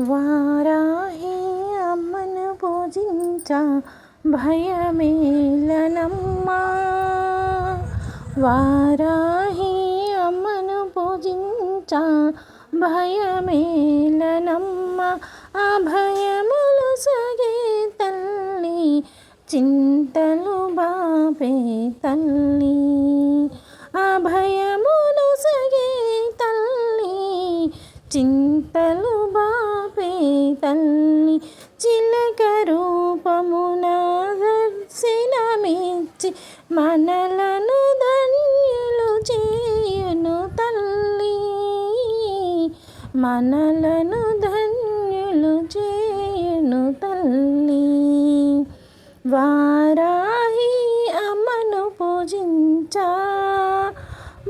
వారాహి అమ్మను పూజించా భయమేలనమ్మా. వారాహి అమ్మను పూజించా భయమేలనమ్మా. అభయములు సగే తల్లి, చింతలు బాపే తల్లి. అభయములు సగే తల్లి, చింతలు బాపే తల్లి. చిలక రూపమున దర్శనమిచ్చి మనలను ధన్యులు చేయును తల్లి. మనలను ధన్యులు చేయును తల్లి. వారాహి అమ్మను పూజించా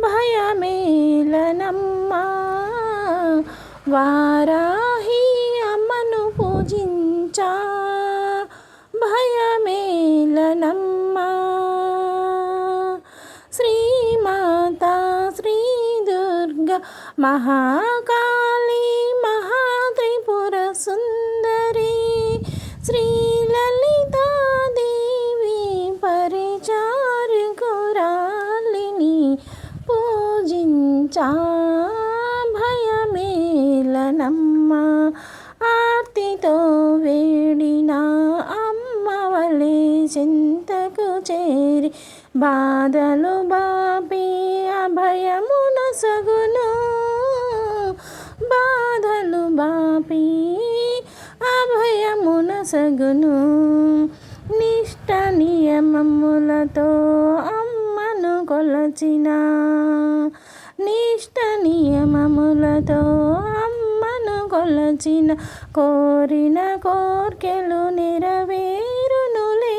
భయమేలనమ్మా. వారాహి అమ్మను పూజించా భయమేలనమ్మా. శ్రీమాతా శ్రీ దుర్గా మహాకాళీ మహాత్రిపుర సుందరి, శ్రీ లలితాదేవి పరిచారకురాలిని పూజించా భయమేలనమ్మా. ఆర్తితో వేడిన అమ్మవలే చింతకు చేరి బాధలు బాపి అభయమున సగును. బాధలు బాపి అభయమున సగును. నిష్ట నియమములతో అమ్మను కొలచిన, నిష్ట నియమములతో అమ్మను కొలచిన కోరిన కోర్కెలు నెరవేరునులే.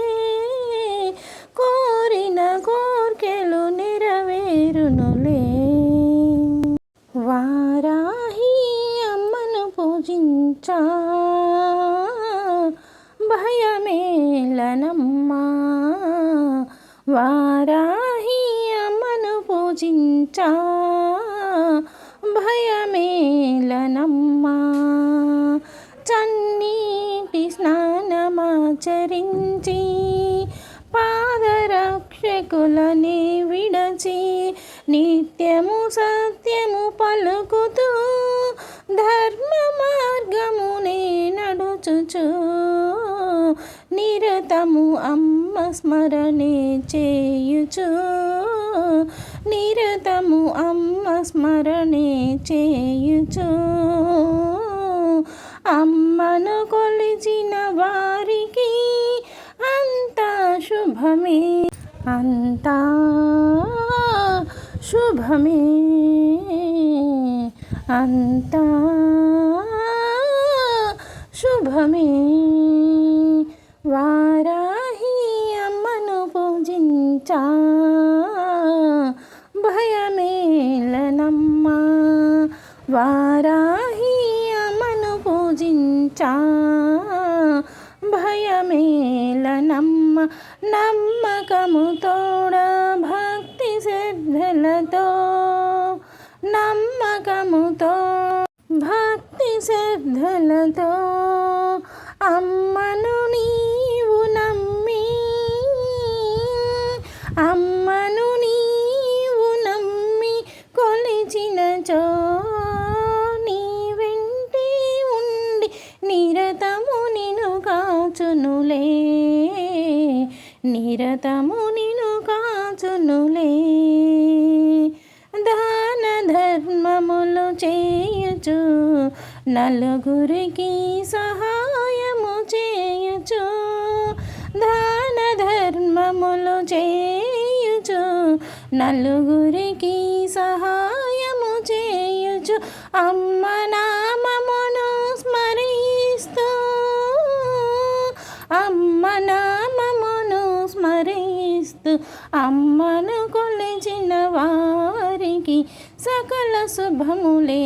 కోరిన కోర్కెలు నెరవేరునులే. వారాహి అమ్మను పూజించా భయమేలనమ్మా. వారాహి అమ్మను పూజించా భయమేలనమ్మా. చన్నీటి స్నానమాచరించి పాదరక్షకులని విడచి నిత్యము సత్యము పలుకుతూ ధర్మ మార్గమునే నడుచుచు నిరతము అమ్మ స్మరణే చేయుచు. నిరతము అమ్మ స్మరణే చేయుచు. అమ్మను కొలిచిన వారికి అంతా శుభమే, అంతా శుభమే, అంతా శుభమే. వారాహి అమ్మను పూజించా భయమేలనమ్మా. వారాహి అమ్మను పూజించా భయమేలనమ్మా. నమ్మకము తోడ భక్తి శ్రద్ధలతో, నమ్మకముతో భక్తి శ్రద్ధలతో అమ్మను నీవు నమ్మి, అమ్మను నీవు నమ్మి కొలిచినచో నీ వెంటే ఉండి నిరతము నిన్ను కాచునులే. నిరతము నిన్ను కాచునులే. దాన ధర్మములు చేయుచు నలుగురికి సహాయము చేయుచు. దాన ధర్మములు చేయుచు నలుగురికి సహాయము చేయుచు. అమ్మ నామమును స్మరిస్తూ, అమ్మ నామమును స్మరిస్తూ అమ్మను కొలిచిన వారికి సకల శుభములే